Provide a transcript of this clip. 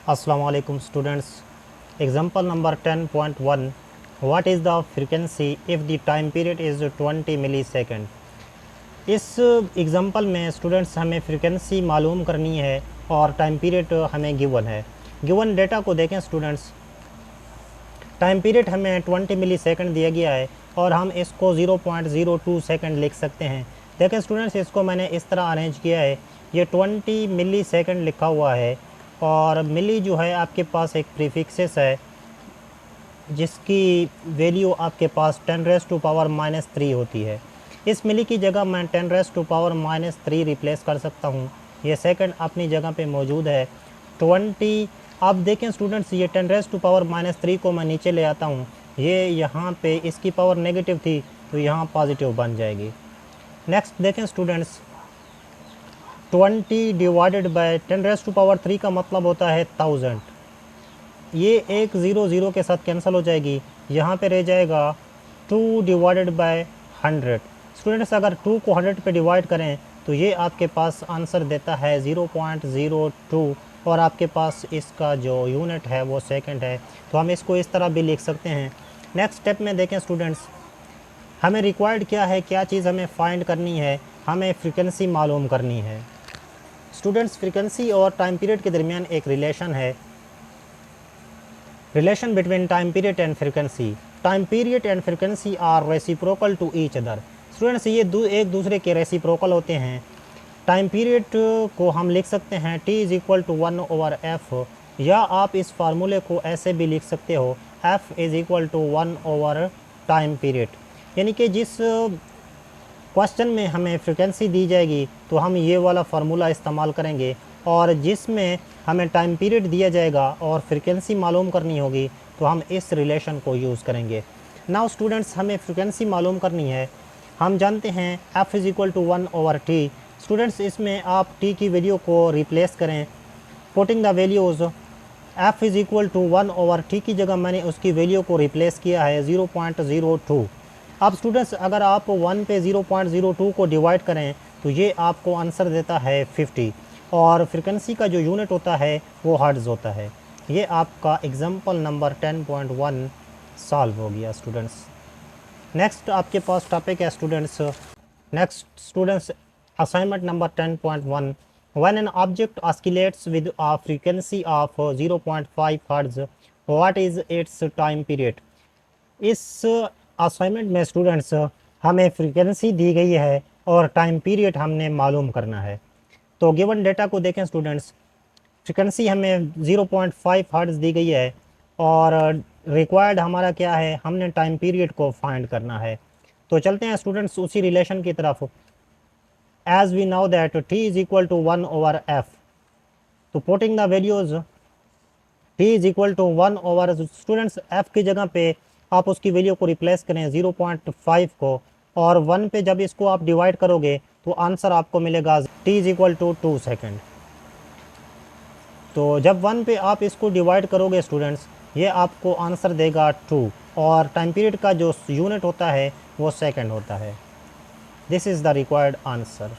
Assalamu alaikum students. Example number 10.1. What is the frequency if the time period is 20 millisecond? इस example में students हमें frequency मालूम करनी है और टाइम पीरियड हमें गिवन है। गिवन डेटा को देखें स्टूडेंट्स, टाइम पीरियड हमें 20 मिली सेकेंड दिया गया है और हम इसको 0.02 सेकेंड लिख सकते हैं। देखें स्टूडेंट्स, इसको मैंने इस तरह अरेंज किया है। ये 20 मिली सेकेंड लिखा हुआ है और मिली जो है आपके पास एक प्रीफिक्सेस है जिसकी वैल्यू आपके पास 10⁻³ होती है। इस मिली की जगह मैं 10⁻³ रिप्लेस कर सकता हूँ। ये सेकंड अपनी जगह पे मौजूद है। 20 आप देखें स्टूडेंट्स, ये 10⁻³ को मैं नीचे ले आता हूँ। ये यहाँ पे इसकी पावर नेगेटिव थी तो यहाँ पॉजिटिव बन जाएगी। नेक्स्ट देखें स्टूडेंट्स, 20 डिवाइडेड बाय 10⁻³ का मतलब होता है 1000। ये एक 0 के साथ कैंसिल हो जाएगी, यहाँ पे रह जाएगा 2 डिवाइडेड बाय 100। स्टूडेंट्स अगर 2 को 100 पे डिवाइड करें तो ये आपके पास आंसर देता है 0.02 और आपके पास इसका जो यूनिट है वो सेकंड है। तो हम इसको इस तरह भी लिख सकते हैं। नेक्स्ट स्टेप में देखें स्टूडेंट्स, हमें रिक्वायर्ड क्या है, क्या चीज़ हमें फाइंड करनी है, हमें फ्रीक्वेंसी मालूम करनी है। स्टूडेंट्स, फ्रीक्वेंसी और टाइम पीरियड के दरमियान एक रिलेशन है, relation between time period and frequency. Time period and frequency are reciprocal to each other. Students, ये एक दूसरे के रेसिप्रोकल होते हैं। टाइम पीरियड को हम लिख सकते हैं t is equal to 1/f, या आप इस फार्मूले को ऐसे भी लिख सकते हो f is equal to 1 time period. यानी कि जिस क्वेश्चन में हमें फ्रीक्वेंसी दी जाएगी तो हम ये वाला फार्मूला इस्तेमाल करेंगे, और जिसमें हमें टाइम पीरियड दिया जाएगा और फ्रीक्वेंसी मालूम करनी होगी तो हम इस रिलेशन को यूज़ करेंगे। नाउ स्टूडेंट्स, हमें फ्रीक्वेंसी मालूम करनी है। हम जानते हैं f is equal to 1/t। Students, इसमें आप t की वैल्यू को रिप्लेस करें, putting the values. f is equal to 1/t की जगह मैंने उसकी वैल्यू को रिप्लेस किया है 0.02। अब स्टूडेंट्स अगर आप 1 पे 0.02 को डिवाइड करें तो ये आपको आंसर देता है 50, और फ्रीक्वेंसी का जो यूनिट होता है वो हर्ट्ज़ होता है। ये आपका एग्जांपल नंबर 10.1 सॉल्व हो गया स्टूडेंट्स। नेक्स्ट आपके पास टॉपिक है students, assignment number 10.1। When an object oscillates with a frequency of 0.5 hertz, what is its time period. इस असाइनमेंट में स्टूडेंट्स हमें फ्रीक्वेंसी दी गई है और टाइम पीरियड हमने मालूम करना है। तो गिवन डेटा को देखें स्टूडेंट्स, फ्रीक्वेंसी हमें 0.5 हर्ट्ज़ दी गई है और रिक्वायर्ड हमारा क्या है, हमने टाइम पीरियड को फाइंड करना है। तो चलते हैं स्टूडेंट्स उसी रिलेशन की तरफ। As we know that t is equal to 1/f, तो putting the values t is equal to 1 students f की जगह पे आप उसकी वैल्यू को रिप्लेस करें 0.5 को, और 1 पे जब इसको आप डिवाइड करोगे तो आंसर आपको मिलेगा t is equal to 2 second. तो जब 1 पे आप इसको डिवाइड करोगे स्टूडेंट्स, ये आपको आंसर देगा 2, और टाइम पीरियड का जो यूनिट होता है वो सेकेंड होता है। This is the required answer.